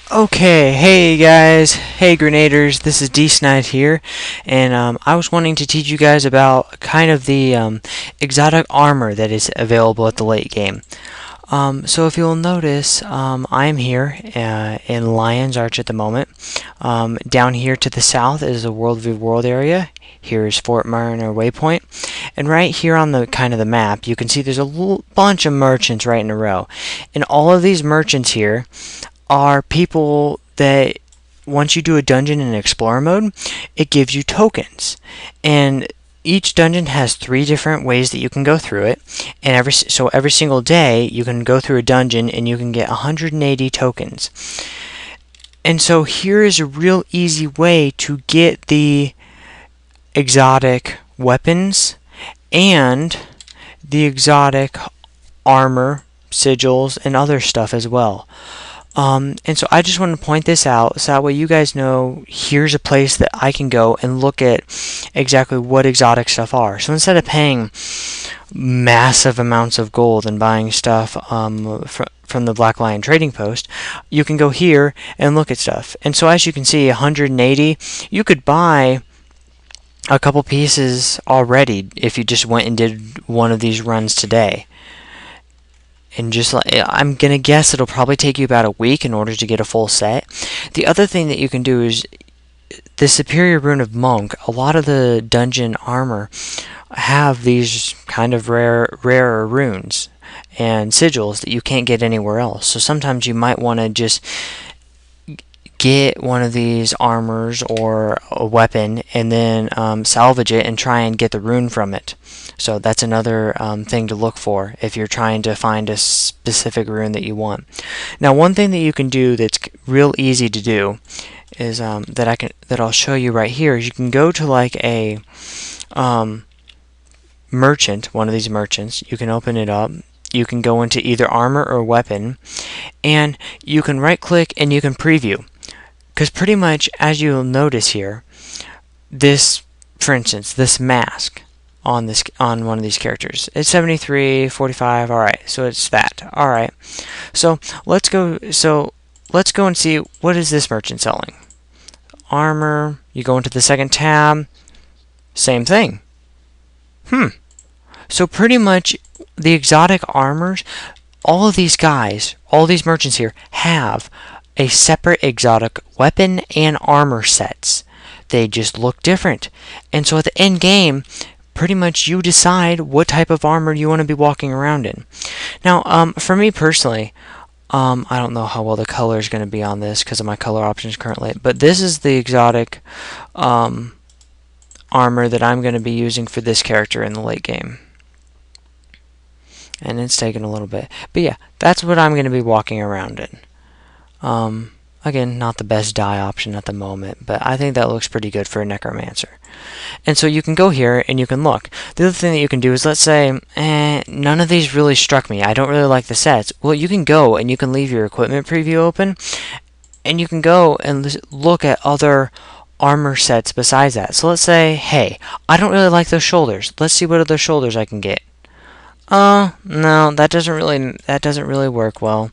Okay, hey guys, hey Grenaders, this is D-Snyde here, and I was wanting to teach you guys about kind of the exotic armor that is available at the late game. So if you'll notice, I'm here in Lion's Arch at the moment. Down here to the south is the World v. World area. Here is Fort Mariner Waypoint, and right here on the kind of the map, you can see there's a bunch of merchants right in a row, and all of these merchants here are people that once you do a dungeon in explorer mode, it gives you tokens. And each dungeon has 3 different ways that you can go through it. And every single day you can go through a dungeon and you can get 180 tokens. And so here is a real easy way to get the exotic weapons and the exotic armor, sigils, and other stuff as well. And so I just want to point this out so that way you guys know here's a place that I can go and look at exactly what exotic stuff are. So instead of paying massive amounts of gold and buying stuff from the Black Lion Trading Post, you can go here and look at stuff. And so as you can see, 180, you could buy a couple pieces already if you just went and did one of these runs today. And just like, I'm gonna guess it'll probably take you about a week in order to get a full set. The other thing that you can do is the Superior Rune of Monk. A lot of the dungeon armor have these kind of rarer runes and sigils that you can't get anywhere else. So sometimes you might want to just get one of these armors or a weapon and then salvage it and try and get the rune from it. So that's another thing to look for if you're trying to find a specific rune that you want. Now, one thing that you can do that's real easy to do is that I'll show you right here is you can go to like a merchant, one of these merchants. You can open it up. You can go into either armor or weapon, and you can right click and you can preview. Because pretty much, as you'll notice here, this, for instance, this mask on one of these characters, it's 73, 45. All right, so it's that. All right, so let's go. And see what is this merchant selling. Armor. You go into the second tab. Same thing. So pretty much the exotic armors, all of these guys, all these merchants here have a separate exotic weapon and armor sets. They just look different. And so at the end game, pretty much you decide what type of armor you want to be walking around in. Now, for me personally, I don't know how well the color is going to be on this because of my color options currently, but this is the exotic armor that I'm going to be using for this character in the late game. And it's taking a little bit. But yeah, that's what I'm going to be walking around in. Again, not the best dye option at the moment, but I think that looks pretty good for a necromancer. And so you can go here and you can look. The other thing that you can do is, let's say, none of these really struck me. I don't really like the sets. Well, you can go and you can leave your equipment preview open, and you can go and look at other armor sets besides that. So let's say, hey, I don't really like those shoulders. Let's see what other shoulders I can get. No, that doesn't really work well.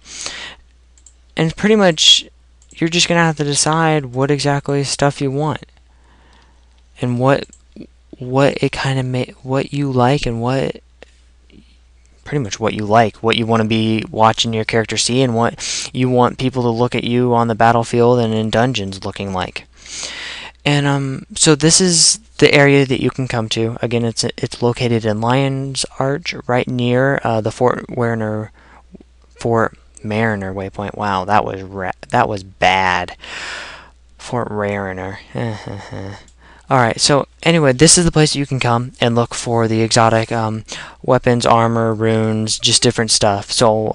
And pretty much, you're just gonna have to decide what exactly stuff you want, and what it kind of what you like, and pretty much what you like, what you want to be watching your character see, and what you want people to look at you on the battlefield and in dungeons looking like. And so this is the area that you can come to. Again, it's located in Lion's Arch, right near the Fort Mariner waypoint. Wow, that was bad. Fort Mariner. Alright, so anyway, this is the place you can come and look for the exotic weapons, armor, runes, just different stuff. So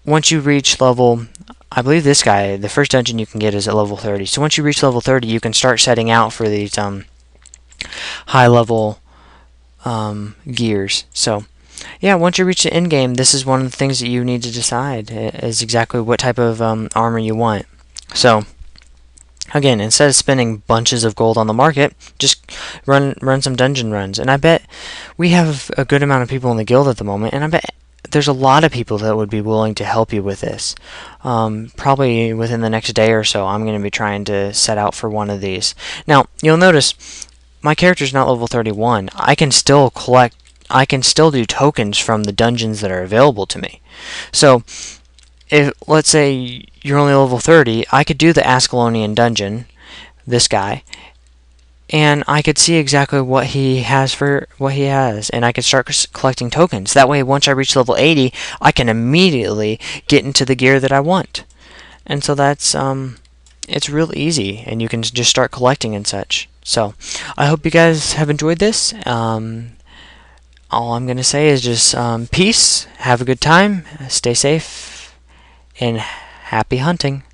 once you reach level, I believe this guy, the first dungeon you can get is at level 30. So once you reach level 30, you can start setting out for these high level gears. So yeah, once you reach the end game, this is one of the things that you need to decide is exactly what type of armor you want. So again, instead of spending bunches of gold on the market, just run some dungeon runs. And I bet we have a good amount of people in the guild at the moment, and I bet there's a lot of people that would be willing to help you with this. Probably within the next day or so, I'm going to be trying to set out for one of these. Now, you'll notice my character's not level 31. I can still do tokens from the dungeons that are available to me. So, if let's say you're only level 30, I could do the Ascalonian dungeon, this guy, and I could see exactly what he has, and I could start collecting tokens. That way, once I reach level 80, I can immediately get into the gear that I want. And so that's it's real easy, and you can just start collecting and such. So, I hope you guys have enjoyed this. All I'm gonna say is just peace, have a good time, stay safe, and happy hunting.